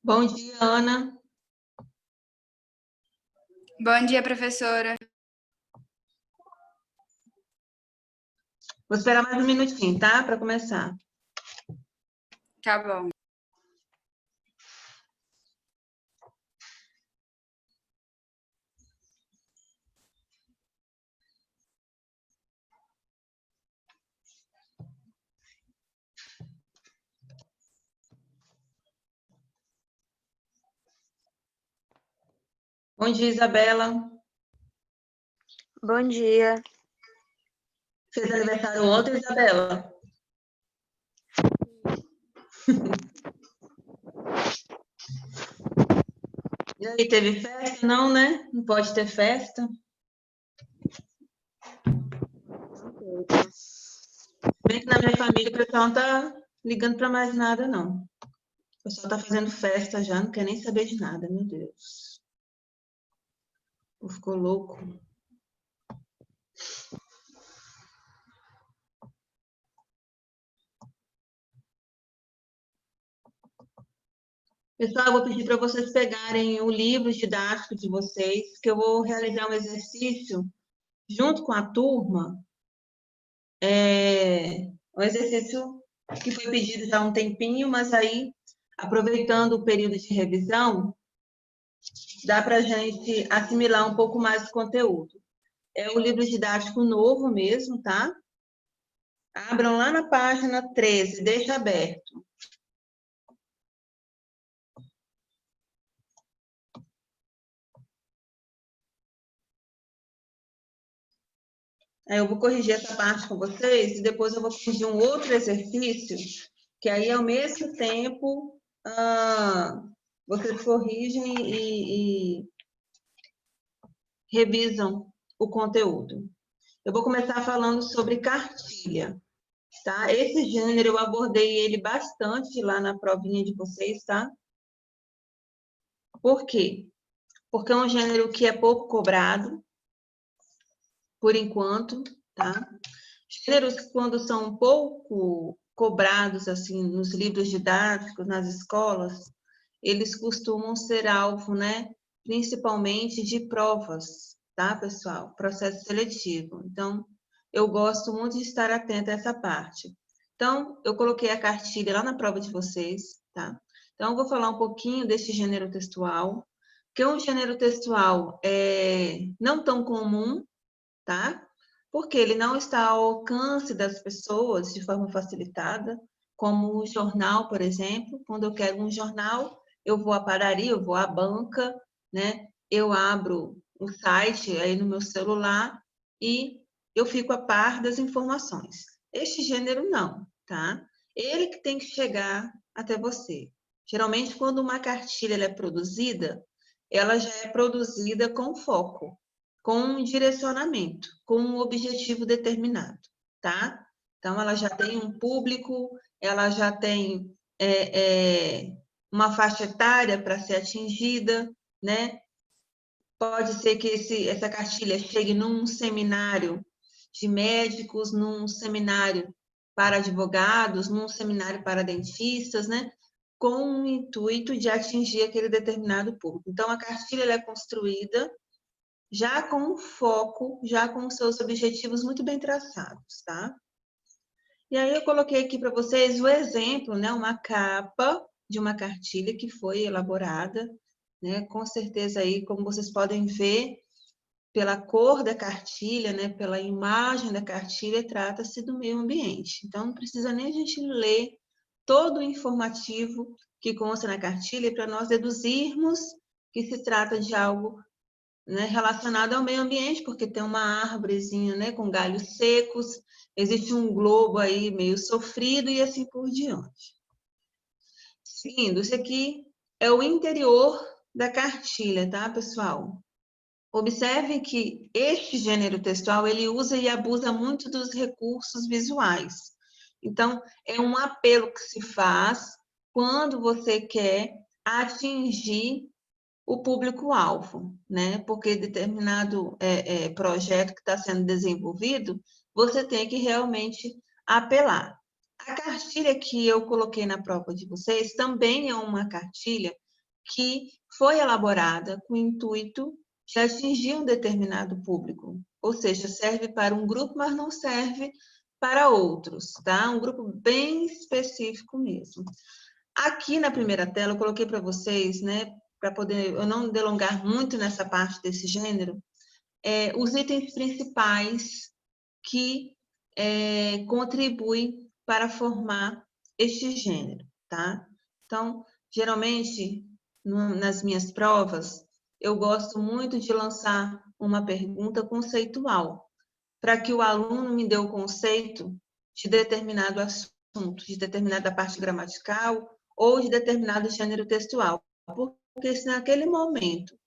Bom dia, Ana. Bom dia, professora. Vou esperar mais um minutinho, tá? Para começar. Tá bom. Bom dia, Isabela. Bom dia. Fez aniversário ontem, Isabela? E aí, teve festa? Não, né? Não pode ter festa. Bem que na minha família o pessoal não tá ligando para mais nada, não. O pessoal tá fazendo festa já, não quer nem saber de nada, meu Deus. O povo ficou louco. Pessoal, eu vou pedir para vocês pegarem o livro didático de vocês, que eu vou realizar um exercício junto com a turma. Um exercício que foi pedido já há um tempinho, mas aí, aproveitando o período de revisão, dá para a gente assimilar um pouco mais o conteúdo. É um livro didático novo mesmo, tá? Abram lá na página 13, deixa aberto. Aí eu vou corrigir essa parte com vocês e depois eu vou corrigir um outro exercício, que aí, ao mesmo tempo, vocês corrigem e revisam o conteúdo. Eu vou começar falando sobre cartilha, tá? Esse gênero eu abordei ele bastante lá na provinha de vocês, tá? Por quê? Porque é um gênero que é pouco cobrado, por enquanto, tá? Gêneros que, quando são pouco cobrados, assim, nos livros didáticos, nas escolas, eles costumam ser alvo, né? Principalmente de provas, tá, pessoal? Processo seletivo. Então, eu gosto muito de estar atenta a essa parte. Então, eu coloquei a cartilha lá na prova de vocês, tá? Então, eu vou falar um pouquinho desse gênero textual, que é um gênero textual não tão comum, tá? Porque ele não está ao alcance das pessoas de forma facilitada, como o jornal, por exemplo. Quando eu quero um jornal, eu vou à padaria, eu vou à banca, né? Eu abro o site aí no meu celular e eu fico a par das informações. Este gênero não, tá? Ele que tem que chegar até você. Geralmente, quando uma cartilha é produzida, ela já é produzida com foco, com um direcionamento, com um objetivo determinado, tá? Então, ela já tem um público, ela já tem uma faixa etária para ser atingida, né? Pode ser que essa cartilha chegue num seminário de médicos, num seminário para advogados, num seminário para dentistas, né? Com o intuito de atingir aquele determinado público. Então, a cartilha ela é construída já com um foco, já com os seus objetivos muito bem traçados, tá? E aí eu coloquei aqui para vocês o exemplo, né? Uma capa de uma cartilha que foi elaborada, né? Com certeza aí, como vocês podem ver, pela cor da cartilha, né? Pela imagem da cartilha, trata-se do meio ambiente. Então, não precisa nem a gente ler todo o informativo que consta na cartilha para nós deduzirmos que se trata de algo, né, relacionado ao meio ambiente, porque tem uma árvorezinha, né, com galhos secos, existe um globo aí meio sofrido e assim por diante. Seguindo, isso aqui é o interior da cartilha, tá, pessoal? Observem que este gênero textual, ele usa e abusa muito dos recursos visuais. Então, é um apelo que se faz quando você quer atingir o público-alvo, né? Porque determinado projeto que está sendo desenvolvido, você tem que realmente apelar. A cartilha que eu coloquei na prova de vocês também é uma cartilha que foi elaborada com o intuito de atingir um determinado público, ou seja, serve para um grupo, mas não serve para outros, tá? Um grupo bem específico mesmo. Aqui na primeira tela, eu coloquei para vocês, né, para poder eu não delongar muito nessa parte desse gênero, os itens principais que contribuem para formar este gênero, tá? Então, geralmente, nas minhas provas, eu gosto muito de lançar uma pergunta conceitual, para que o aluno me dê o conceito de determinado assunto, de determinada parte gramatical ou de determinado gênero textual. Porque se naquele momento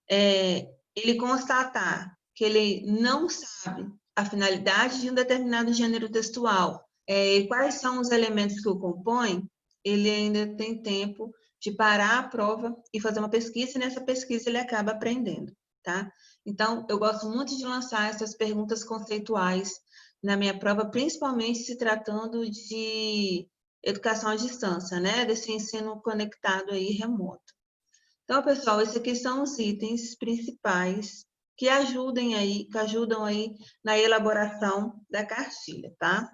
ele constatar que ele não sabe a finalidade de um determinado gênero textual e quais são os elementos que o compõem, ele ainda tem tempo de parar a prova e fazer uma pesquisa, e nessa pesquisa ele acaba aprendendo, tá? Então, eu gosto muito de lançar essas perguntas conceituais na minha prova, principalmente se tratando de educação à distância, né? Desse ensino conectado aí remoto. Então, pessoal, esses aqui são os itens principais que ajudam aí na elaboração da cartilha, tá?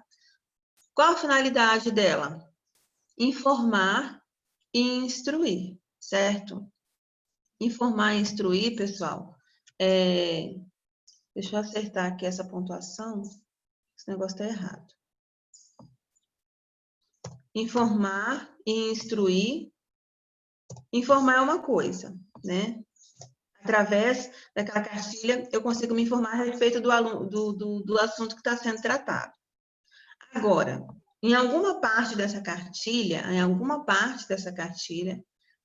Qual a finalidade dela? Informar e instruir, certo? Informar e instruir, pessoal, deixa eu acertar aqui essa pontuação, esse negócio está errado. Informar e instruir. Informar é uma coisa, né? Através daquela cartilha, eu consigo me informar a respeito do assunto que está sendo tratado. Agora, em alguma parte dessa cartilha,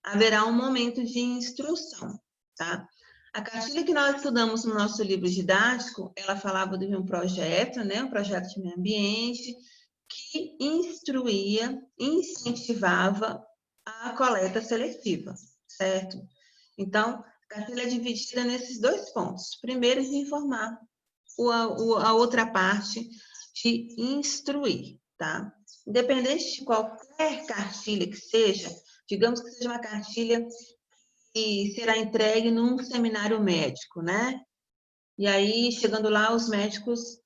haverá um momento de instrução, tá? A cartilha que nós estudamos no nosso livro didático, ela falava de um projeto, né? Um projeto de meio ambiente, que instruía, incentivava a coleta seletiva, certo? Então, a cartilha é dividida nesses dois pontos. Primeiro, de informar, a outra parte de instruir, tá? Independente de qualquer cartilha que seja, digamos que seja uma cartilha que será entregue num seminário médico, né? E aí, chegando lá, os médicos,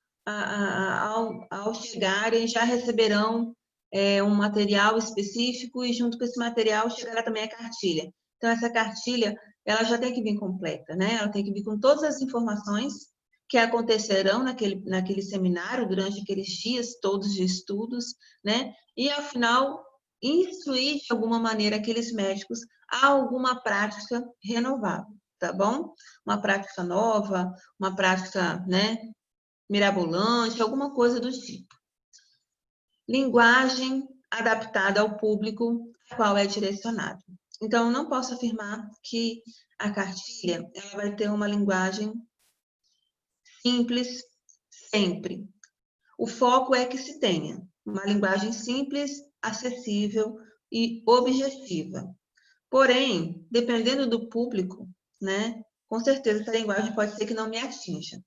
ao chegarem, já receberão um material específico e junto com esse material chegará também a cartilha. Então, essa cartilha, ela já tem que vir completa, né? Ela tem que vir com todas as informações que acontecerão naquele seminário, durante aqueles dias todos de estudos, né? E, ao final, instruir de alguma maneira aqueles médicos a alguma prática renovável, tá bom? Uma prática nova, uma prática, né, mirabolante, alguma coisa do tipo. Linguagem adaptada ao público ao qual é direcionado. Então, eu não posso afirmar que a cartilha ela vai ter uma linguagem simples sempre. O foco é que se tenha uma linguagem simples, acessível e objetiva. Porém, dependendo do público, né, com certeza essa linguagem pode ser que não me atinja.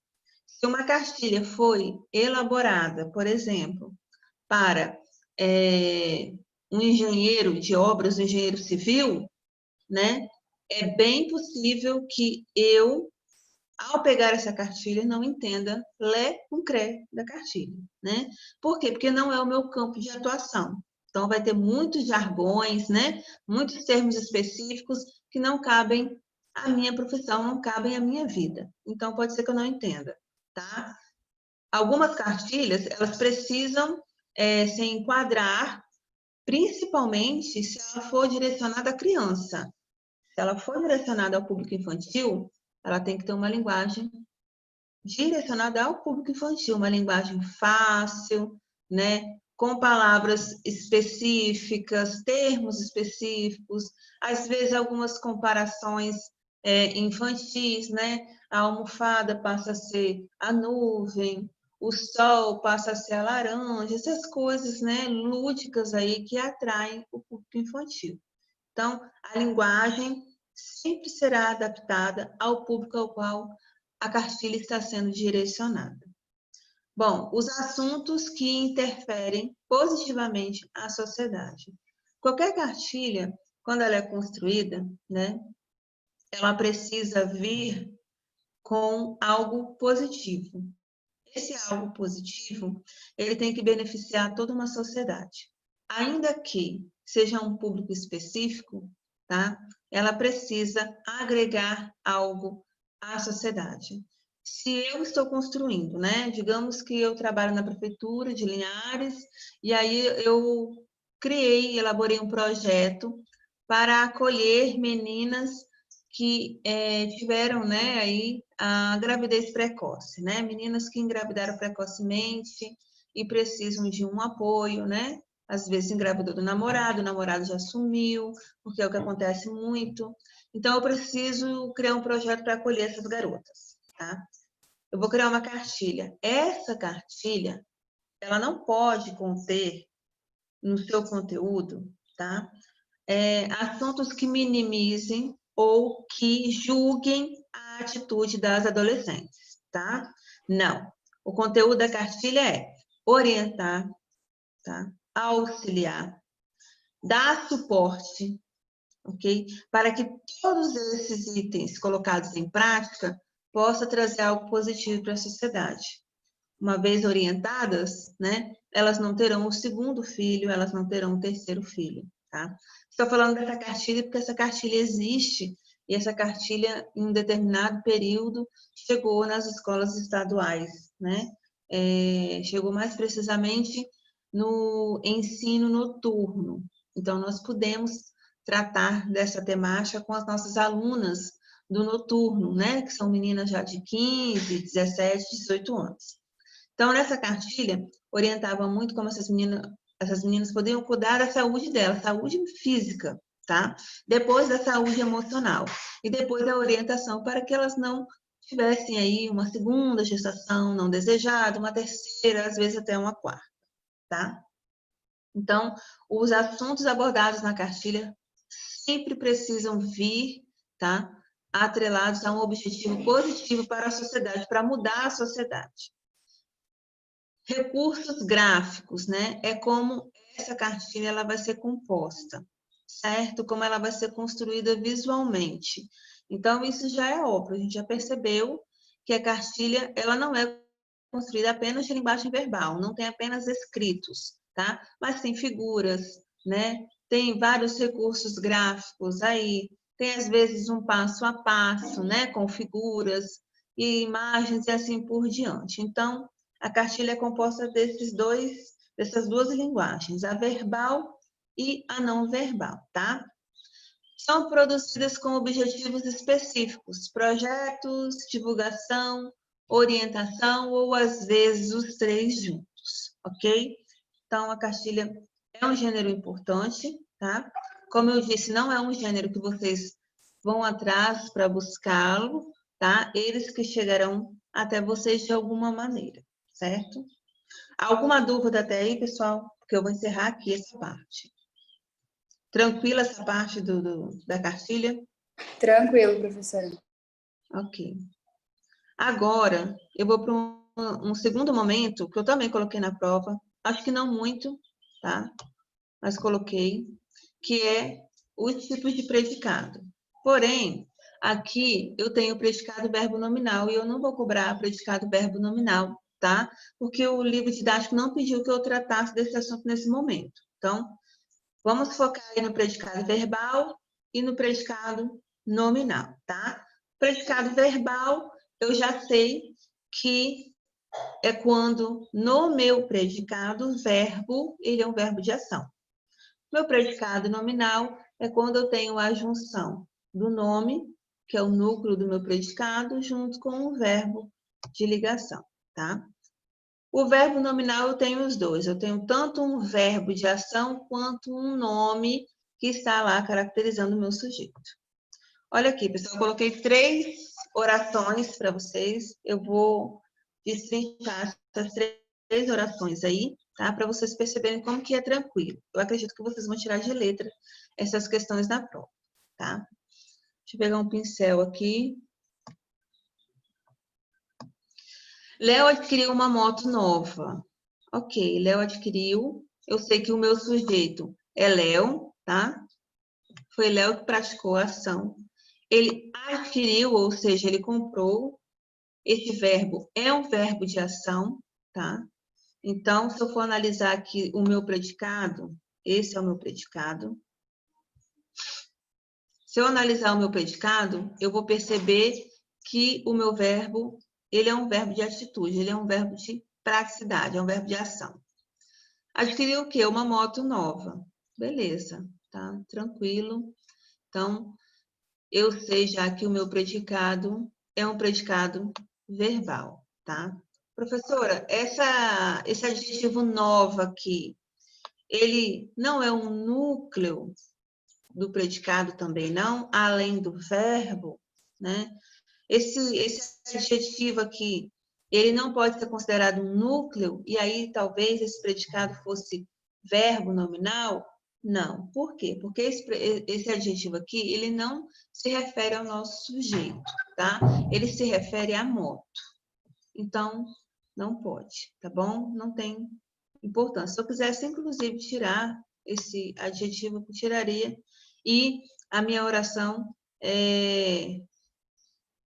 Se uma cartilha foi elaborada, por exemplo, para um engenheiro de obras, um engenheiro civil, né, é bem possível que eu, ao pegar essa cartilha, não entenda lé com cré da cartilha, né? Por quê? Porque não é o meu campo de atuação. Então, vai ter muitos jargões, né? Muitos termos específicos que não cabem à minha profissão, não cabem à minha vida. Então, pode ser que eu não entenda, tá? Algumas cartilhas, elas precisam se enquadrar, principalmente se ela for direcionada à criança. Se ela for direcionada ao público infantil, ela tem que ter uma linguagem direcionada ao público infantil, uma linguagem fácil, né? Com palavras específicas, termos específicos, às vezes algumas comparações infantis, né? A almofada passa a ser a nuvem, o sol passa a ser a laranja, essas coisas, né, lúdicas aí que atraem o público infantil. Então, a linguagem sempre será adaptada ao público ao qual a cartilha está sendo direcionada. Bom, os assuntos que interferem positivamente à sociedade. Qualquer cartilha, quando ela é construída, né, ela precisa vir com algo positivo. Esse algo positivo, ele tem que beneficiar toda uma sociedade. Ainda que seja um público específico, tá? Ela precisa agregar algo à sociedade. Se eu estou construindo, né? Digamos que eu trabalho na prefeitura de Linhares, e aí eu elaborei um projeto para acolher meninas que tiveram, né, aí a gravidez precoce, né? Meninas que engravidaram precocemente e precisam de um apoio, né? Às vezes engravidou do namorado, o namorado já sumiu, porque é o que acontece muito. Então, eu preciso criar um projeto para acolher essas garotas, tá? Eu vou criar uma cartilha. Essa cartilha, ela não pode conter no seu conteúdo, tá? Assuntos que minimizem ou que julguem a atitude das adolescentes, tá? Não. O conteúdo da cartilha é orientar, tá? Auxiliar, dar suporte, ok? Para que todos esses itens colocados em prática possam trazer algo positivo para a sociedade. Uma vez orientadas, né, elas não terão o segundo filho, elas não terão o terceiro filho, tá? Estou falando dessa cartilha porque essa cartilha existe e essa cartilha, em um determinado período, chegou nas escolas estaduais, né? Chegou mais precisamente no ensino noturno. Então, nós podemos tratar dessa temática com as nossas alunas do noturno, né? Que são meninas já de 15, 17, 18 anos. Então, nessa cartilha, orientava muito como essas meninas podiam cuidar da saúde delas, saúde física, tá? Depois da saúde emocional. E depois da orientação para que elas não tivessem aí uma segunda gestação não desejada, uma terceira, às vezes até uma quarta, tá? Então, os assuntos abordados na cartilha sempre precisam vir, tá? Atrelados a um objetivo positivo para a sociedade, para mudar a sociedade. Recursos gráficos, né? É como essa cartilha ela vai ser composta, certo? Como ela vai ser construída visualmente. Então, isso já é óbvio, a gente já percebeu que a cartilha ela não é construída apenas de linguagem verbal, não tem apenas escritos, tá? Mas tem figuras, né? Tem vários recursos gráficos aí, tem às vezes um passo a passo, né? Com figuras e imagens e assim por diante. Então, a cartilha é composta dessas duas linguagens, a verbal e a não verbal, tá? São produzidas com objetivos específicos, projetos, divulgação, orientação ou, às vezes, os três juntos, ok? Então, a cartilha é um gênero importante, tá? Como eu disse, não é um gênero que vocês vão atrás para buscá-lo, tá? Eles que chegarão até vocês de alguma maneira, certo? Alguma dúvida até aí, pessoal? Porque eu vou encerrar aqui essa parte. Tranquila essa parte da cartilha? Tranquilo, professora. Ok. Agora, eu vou para um segundo momento, que eu também coloquei na prova, acho que não muito, tá? Mas coloquei, que é os tipos de predicado. Porém, aqui eu tenho predicado verbo nominal e eu não vou cobrar predicado verbo nominal, tá? Porque o livro didático não pediu que eu tratasse desse assunto nesse momento. Então, vamos focar aí no predicado verbal e no predicado nominal, tá? Predicado verbal, eu já sei que é quando no meu predicado, o verbo, ele é um verbo de ação. Meu predicado nominal é quando eu tenho a junção do nome, que é o núcleo do meu predicado, junto com o verbo de ligação, tá? O verbo nominal eu tenho os dois. Eu tenho tanto um verbo de ação quanto um nome que está lá caracterizando o meu sujeito. Olha aqui, pessoal, eu coloquei 3 orações para vocês. Eu vou destrinchar essas 3 orações aí, tá? Para vocês perceberem como que é tranquilo. Eu acredito que vocês vão tirar de letra essas questões da prova, tá? Deixa eu pegar um pincel aqui. Léo adquiriu uma moto nova. Ok, Léo adquiriu. Eu sei que o meu sujeito é Léo, tá? foi Léo que praticou a ação. Ele adquiriu, ou seja, ele comprou. Esse verbo é um verbo de ação, tá? Então, se eu for analisar aqui o meu predicado, esse é o meu predicado. Se eu analisar o meu predicado, eu vou perceber que o meu verbo, ele é um verbo de atitude, ele é um verbo de praticidade, é um verbo de ação. Adquiriu o quê? Uma moto nova. Beleza, tá? Tranquilo. Então, eu sei já que o meu predicado é um predicado verbal, tá? Professora, esse adjetivo nova aqui, ele não é um núcleo do predicado também, não? Além do verbo, né? Esse adjetivo aqui, ele não pode ser considerado um núcleo, e aí talvez esse predicado fosse verbo nominal? Não. Por quê? Porque esse adjetivo aqui, ele não se refere ao nosso sujeito, tá? Ele se refere à moto. Então, não pode, tá bom? Não tem importância. Se eu quisesse, inclusive, tirar esse adjetivo, eu tiraria, e a minha oração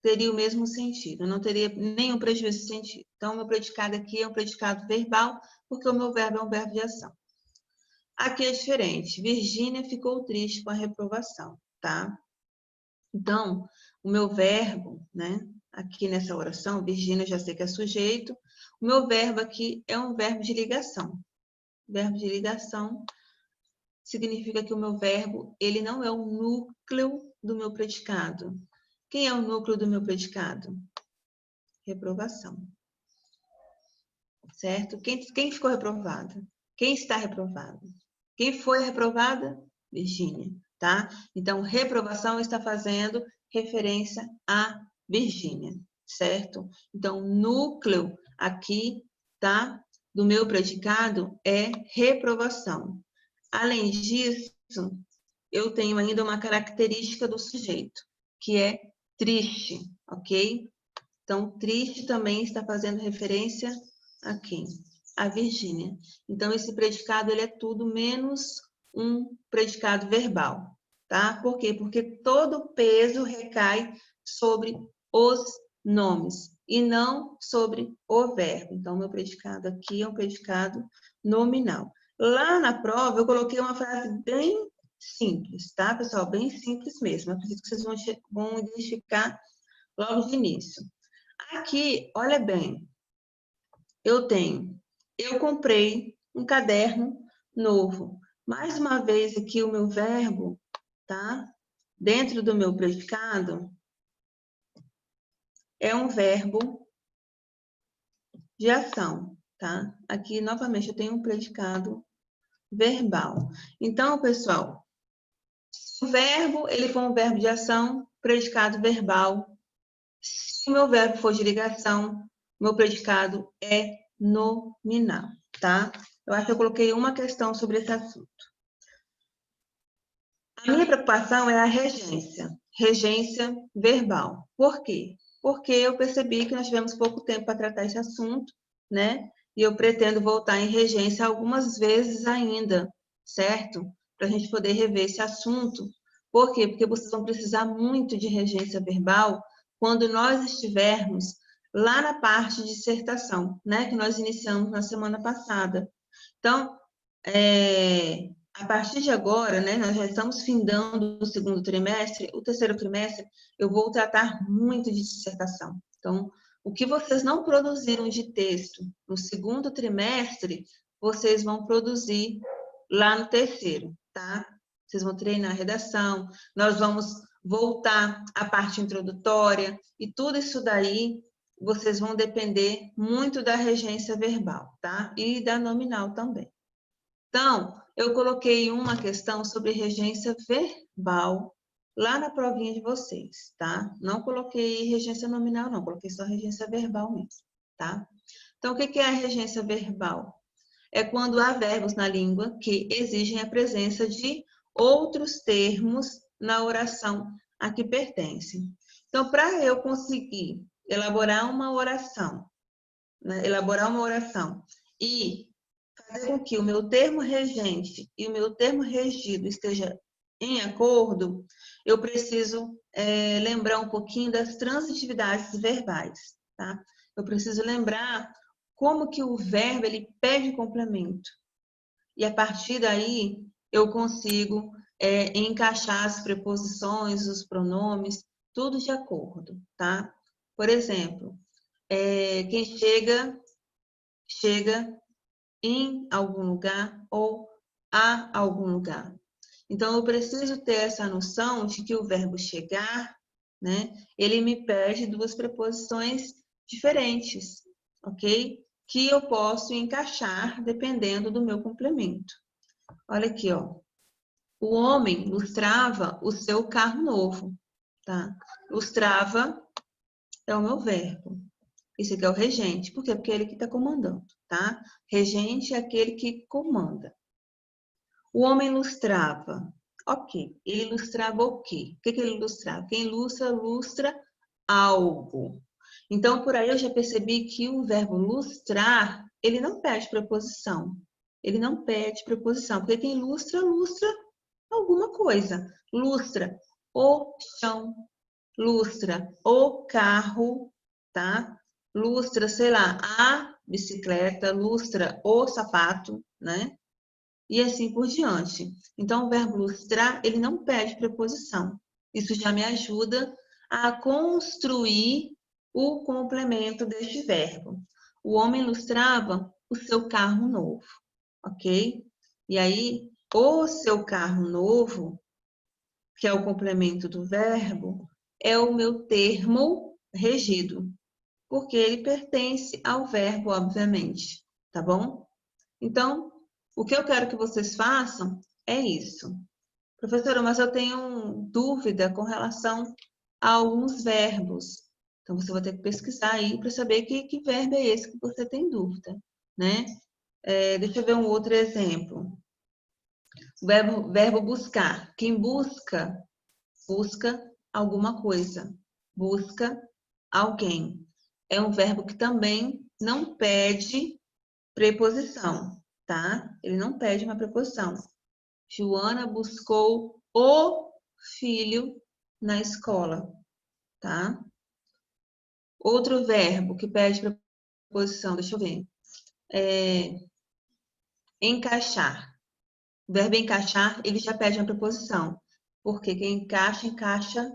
teria o mesmo sentido, não teria nenhum prejuízo de sentido. Então, o meu predicado aqui é um predicado verbal, porque o meu verbo é um verbo de ação. Aqui é diferente. Virgínia ficou triste com a reprovação, tá? Então, o meu verbo, né? Aqui nessa oração, Virgínia já sei que é sujeito. O meu verbo aqui é um verbo de ligação. Verbo de ligação significa que o meu verbo, ele não é o núcleo do meu predicado. Quem é o núcleo do meu predicado? Reprovação. Certo? Quem ficou reprovado? Quem está reprovado? Quem foi reprovada? Virgínia, tá? Então, reprovação está fazendo referência a Virgínia, certo? Então, núcleo aqui, tá? Do meu predicado é reprovação. Além disso, eu tenho ainda uma característica do sujeito, que é triste, ok? Então, triste também está fazendo referência a quem? A Virgínia. Então, esse predicado, ele é tudo menos um predicado verbal, tá? Por quê? Porque todo o peso recai sobre os nomes e não sobre o verbo. Então, meu predicado aqui é um predicado nominal. Lá na prova, eu coloquei uma frase bem simples, tá, pessoal? Bem simples mesmo. Eu acredito que vocês vão identificar logo de início. Aqui, olha bem, eu comprei um caderno novo. Mais uma vez aqui o meu verbo, tá? Dentro do meu predicado, é um verbo de ação, tá? Aqui, novamente, eu tenho um predicado verbal. Então, pessoal, se o verbo, ele for um verbo de ação, predicado verbal. Se o meu verbo for de ligação, meu predicado é nominal, tá? Eu acho que eu coloquei uma questão sobre esse assunto. A minha preocupação é a regência verbal. Por quê? Porque eu percebi que nós tivemos pouco tempo para tratar esse assunto, né? E eu pretendo voltar em regência algumas vezes ainda, certo? Para a gente poder rever esse assunto. Por quê? Porque vocês vão precisar muito de regência verbal quando nós estivermos lá na parte de dissertação, né? Que nós iniciamos na semana passada. Então, a partir de agora, né, nós já estamos findando o segundo trimestre, o terceiro trimestre, eu vou tratar muito de dissertação. Então, o que vocês não produziram de texto no segundo trimestre, vocês vão produzir lá no terceiro, tá? Vocês vão treinar a redação, nós vamos voltar à parte introdutória, e tudo isso daí, vocês vão depender muito da regência verbal, tá? E da nominal também. Então, eu coloquei uma questão sobre regência verbal lá na provinha de vocês, tá? Não coloquei regência nominal, não. Coloquei só regência verbal mesmo, tá? Então, o que é a regência verbal? É quando há verbos na língua que exigem a presença de outros termos na oração a que pertencem. Então, para eu conseguir elaborar uma oração, né? E fazer com que o meu termo regente e o meu termo regido esteja em acordo, eu preciso lembrar um pouquinho das transitividades verbais, tá? Eu preciso lembrar como que o verbo ele pede complemento. E a partir daí eu consigo encaixar as preposições, os pronomes, tudo de acordo, tá? Por exemplo, quem chega em algum lugar ou a algum lugar. Então, eu preciso ter essa noção de que o verbo chegar, né, ele me pede duas preposições diferentes, ok? Que eu posso encaixar dependendo do meu complemento. Olha aqui, ó. O homem lustrava o seu carro novo, tá? Lustrava é o meu verbo. Esse aqui é o regente. Por quê? Porque é ele que está comandando, tá? Regente é aquele que comanda. O homem lustrava. Ok. Ele lustrava o quê? O que ele lustrava? Quem lustra, lustra algo. Então, por aí eu já percebi que o verbo lustrar, ele não pede preposição. Ele não pede preposição, porque quem lustra, lustra alguma coisa. Lustra o chão, lustra o carro, tá? Lustra, sei lá, a bicicleta, lustra o sapato, né? E assim por diante. Então, o verbo lustrar, ele não pede preposição. Isso já me ajuda a construir o complemento deste verbo. O homem lustrava o seu carro novo, ok? E aí, o seu carro novo, que é o complemento do verbo, é o meu termo regido, porque ele pertence ao verbo, obviamente, tá bom? Então, o que eu quero que vocês façam é isso. Professora, mas eu tenho dúvida com relação a alguns verbos. Então, você vai ter que pesquisar aí para saber que verbo é esse que você tem dúvida, né? Deixa eu ver um outro exemplo. Verbo buscar. Quem busca, busca alguma coisa. Busca alguém. É um verbo que também não pede preposição, tá? Ele não pede uma preposição. Joana buscou o filho na escola, tá? Outro verbo que pede preposição, deixa eu ver. Encaixar. O verbo encaixar, ele já pede uma preposição. Porque quem encaixa, encaixa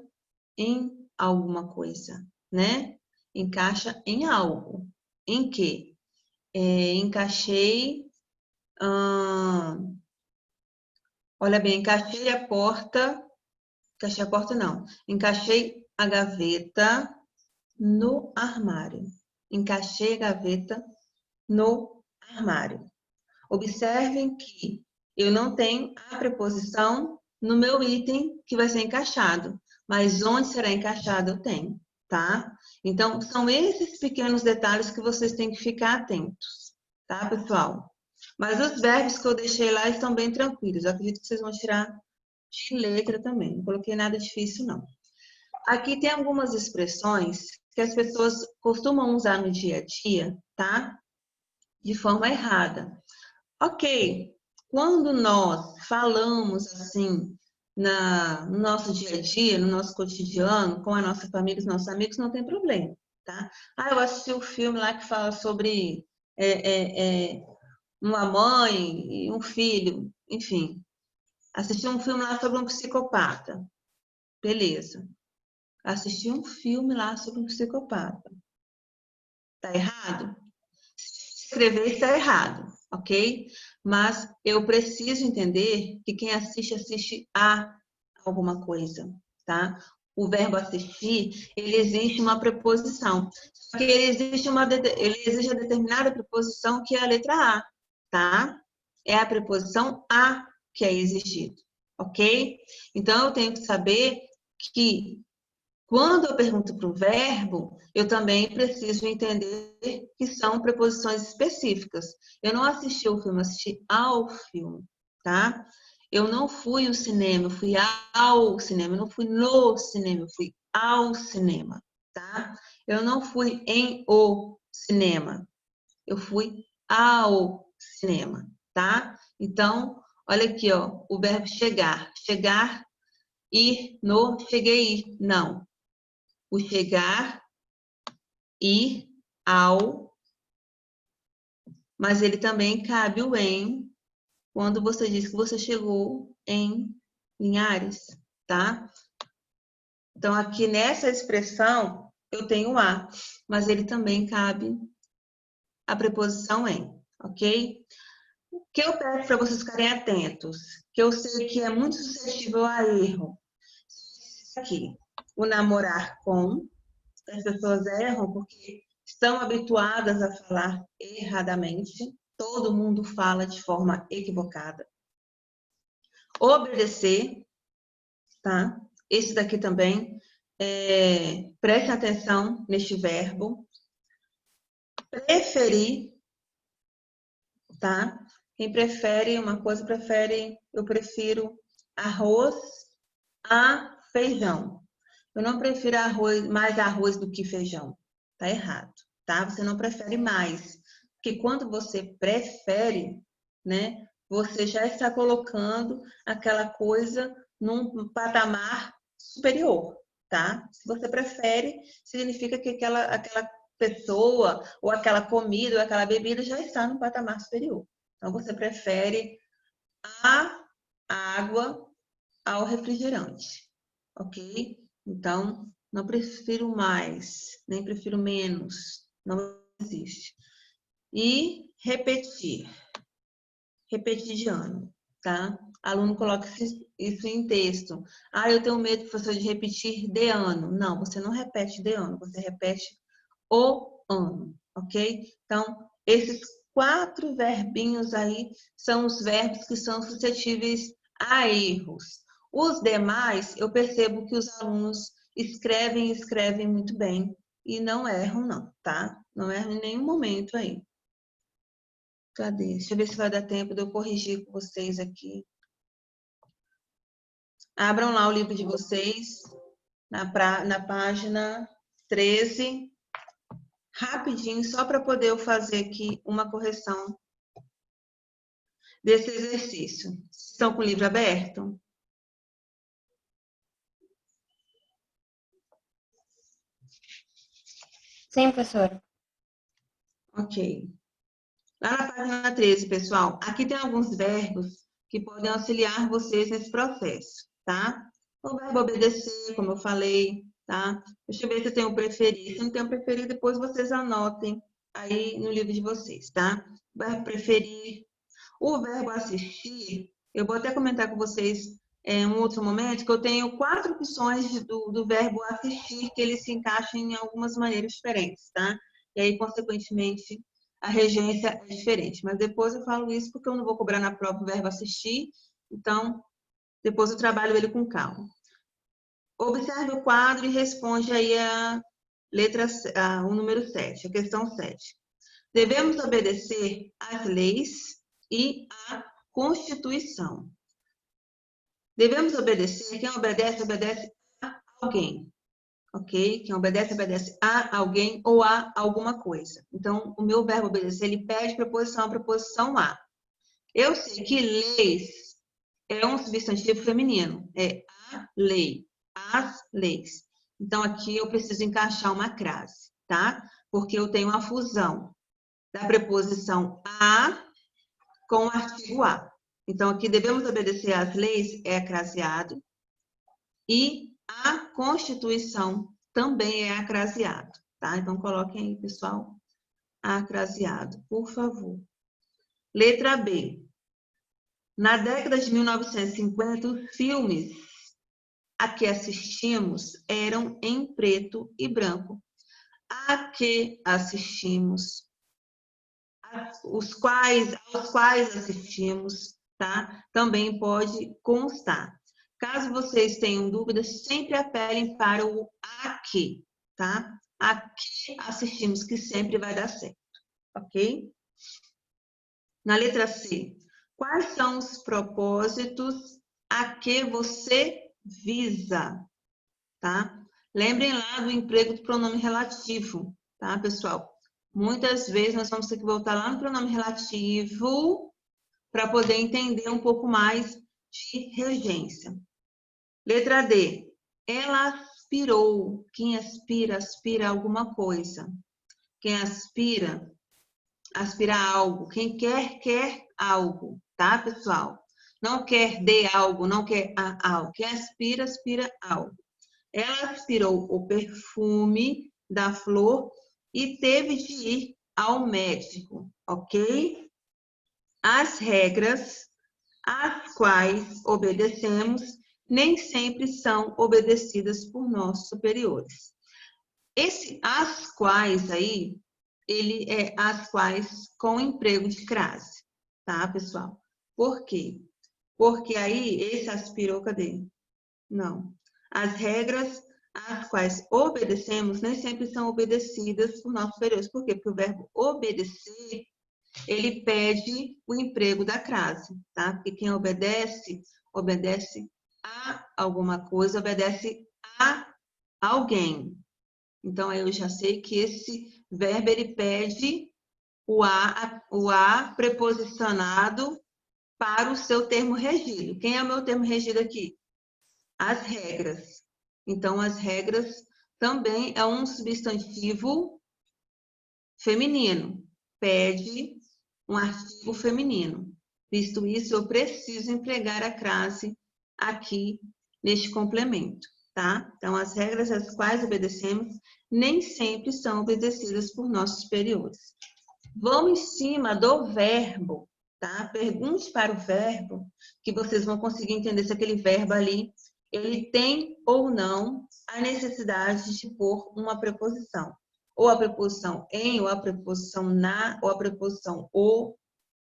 em alguma coisa, né? Encaixa em algo. Em quê? Encaixei... olha bem, encaixei a porta... Encaixei a porta, não. Encaixei a gaveta no armário. Encaixei a gaveta no armário. Observem que eu não tenho a preposição no meu item que vai ser encaixado, mas onde será encaixado eu tenho, tá? Então, são esses pequenos detalhes que vocês têm que ficar atentos, tá, pessoal? Mas os verbos que eu deixei lá estão bem tranquilos. Eu acredito que vocês vão tirar de letra também. Não coloquei nada difícil, não. Aqui tem algumas expressões que as pessoas costumam usar no dia a dia, tá? De forma errada. Ok, quando nós falamos assim no nosso dia a dia, no nosso cotidiano, com a nossa família, os nossos amigos, não tem problema, tá? Ah, eu assisti um filme lá que fala sobre uma mãe e um filho, enfim. Assisti um filme lá sobre um psicopata. Beleza. Assisti um filme lá sobre um psicopata. Tá errado? Escrever está errado, ok? Mas eu preciso entender que quem assiste, assiste a alguma coisa, tá? O verbo assistir, ele existe uma preposição. Só que ele exige uma determinada preposição que é a letra A, tá? É a preposição a que é exigido, ok? Então, eu tenho que saber que quando eu pergunto para o verbo, eu também preciso entender que são preposições específicas. Eu não assisti o filme, assisti ao filme, tá? Eu não fui ao cinema, eu fui ao cinema. Eu não fui no cinema, eu fui ao cinema, tá? Eu não fui em o cinema, eu fui ao cinema, tá? Então, Olha aqui, ó, o verbo chegar. Chegar, ir, no, cheguei, ir. Não. O chegar, ir, ao, mas ele também cabe o em, quando você diz que você chegou em Linhares, tá? Então, aqui nessa expressão, eu tenho a, mas ele também cabe a preposição em, ok? O que eu peço para vocês ficarem atentos, que eu sei que é muito suscetível a erro. Aqui, o namorar com, as pessoas erram porque estão habituadas a falar erradamente, todo mundo fala de forma equivocada. Obedecer, tá? Esse daqui também, preste atenção neste verbo. Preferir, tá? Quem prefere uma coisa, eu prefiro arroz a feijão. Eu não prefiro mais arroz do que feijão. Tá errado, tá? Você não prefere mais. Porque quando você prefere, né? Você já está colocando aquela coisa num patamar superior, tá? Se você prefere, significa que aquela pessoa, ou aquela comida, ou aquela bebida já está num patamar superior. Então, você prefere a água ao refrigerante, ok? Então, não prefiro mais, nem prefiro menos, não existe. E repetir, repetir de ano, tá? Aluno coloca isso em texto. Ah, eu tenho medo, professor, de repetir de ano. Não, você não repete de ano, você repete o ano, ok? Então, esses 4 verbinhos aí são os verbos que são suscetíveis a erros. Os demais, eu percebo que os alunos escrevem muito bem e não erram não, tá? Não erram em nenhum momento aí. Cadê? Deixa eu ver se vai dar tempo de eu corrigir com vocês aqui. Abram lá o livro de vocês, na página 13. Rapidinho, só para poder eu fazer aqui uma correção desse exercício. Estão com o livro aberto? Sim, professora. Ok. Lá na página 13, pessoal, aqui tem alguns verbos que podem auxiliar vocês nesse processo, tá? O verbo obedecer, como eu falei, tá? Deixa eu ver se eu tenho um preferido. Se não tem um preferido, depois vocês anotem aí no livro de vocês, tá? O verbo preferir. O verbo assistir, eu vou até comentar com vocês em um outro momento, que eu tenho 4 opções do verbo assistir, que ele se encaixa em algumas maneiras diferentes, tá? E aí, consequentemente, a regência é diferente. Mas depois eu falo isso porque eu não vou cobrar na prova o verbo assistir, então depois eu trabalho ele com calma. Observe o quadro e responde aí o número 7, a questão 7. Devemos obedecer às leis e à Constituição. Devemos obedecer, quem obedece, obedece a alguém. Ok? Quem obedece, obedece a alguém ou a alguma coisa. Então, o meu verbo obedecer, ele pede preposição, a preposição a. Eu sei que leis é um substantivo feminino. É a lei, as leis. Então, aqui eu preciso encaixar uma crase, tá? Porque eu tenho uma fusão da preposição a com o artigo a. Então, aqui devemos obedecer às leis, é craseado. E a Constituição também é acraseado, tá? Então, coloquem aí, pessoal, acraseado, por favor. Letra B. Na década de 1950, os filmes a que assistimos eram em preto e branco. A que assistimos, aos quais assistimos, tá? Também pode constar. Caso vocês tenham dúvidas, sempre apelem para o a que, tá? A que assistimos, que sempre vai dar certo, ok? Na letra C, quais são os propósitos a que você visa, tá? Lembrem lá do emprego do pronome relativo, tá, pessoal? Muitas vezes nós vamos ter que voltar lá no pronome relativo para poder entender um pouco mais de regência. Letra D. Ela aspirou. Quem aspira, aspira alguma coisa. Quem aspira, aspira algo. Quem quer, quer algo. Tá, pessoal? Não quer de algo, não quer algo. Quem aspira, aspira algo. Ela aspirou o perfume da flor e teve de ir ao médico, ok? As regras às quais obedecemos nem sempre são obedecidas por nossos superiores. Esse as quais aí, ele é as quais com emprego de crase, tá, pessoal? Por quê? Porque aí, esse aspirou, cadê? Não. As regras às quais obedecemos nem sempre são obedecidas por nossos superiores. Por quê? Porque o verbo obedecer, ele pede o emprego da crase, tá? Porque quem obedece, obedece a alguma coisa, obedece a alguém. Então, eu já sei que esse verbo, ele pede o a preposicionado para o seu termo regido. Quem é o meu termo regido aqui? As regras. Então, as regras também é um substantivo feminino. Pede um artigo feminino. Visto isso, eu preciso empregar a crase aqui neste complemento, tá? Então, as regras às quais obedecemos nem sempre são obedecidas por nossos superiores. Vamos em cima do verbo, tá? Pergunte para o verbo, que vocês vão conseguir entender se aquele verbo ali, ele tem ou não a necessidade de pôr uma preposição. Ou a preposição em, ou a preposição na, ou a preposição ou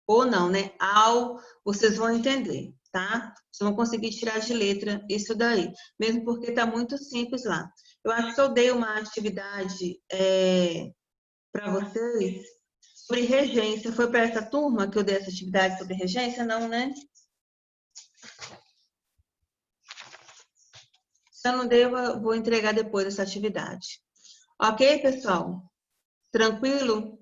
não, né? Ao, vocês vão entender, tá? Vocês vão conseguir tirar de letra isso daí, mesmo porque tá muito simples lá. Eu acho que eu dei uma atividade para vocês sobre regência. Foi para essa turma que eu dei essa atividade sobre regência? Não, né? Se eu não dei, eu vou entregar depois essa atividade. Ok, pessoal? Tranquilo?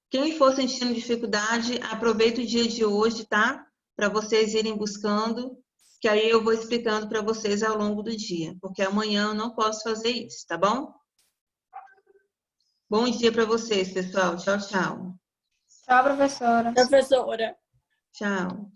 Quem for sentindo dificuldade, aproveita o dia de hoje, tá? Para vocês irem buscando, que aí eu vou explicando para vocês ao longo do dia, porque amanhã eu não posso fazer isso, tá bom? Bom dia para vocês, pessoal. Tchau, tchau. Tchau, professora. Professora. Tchau.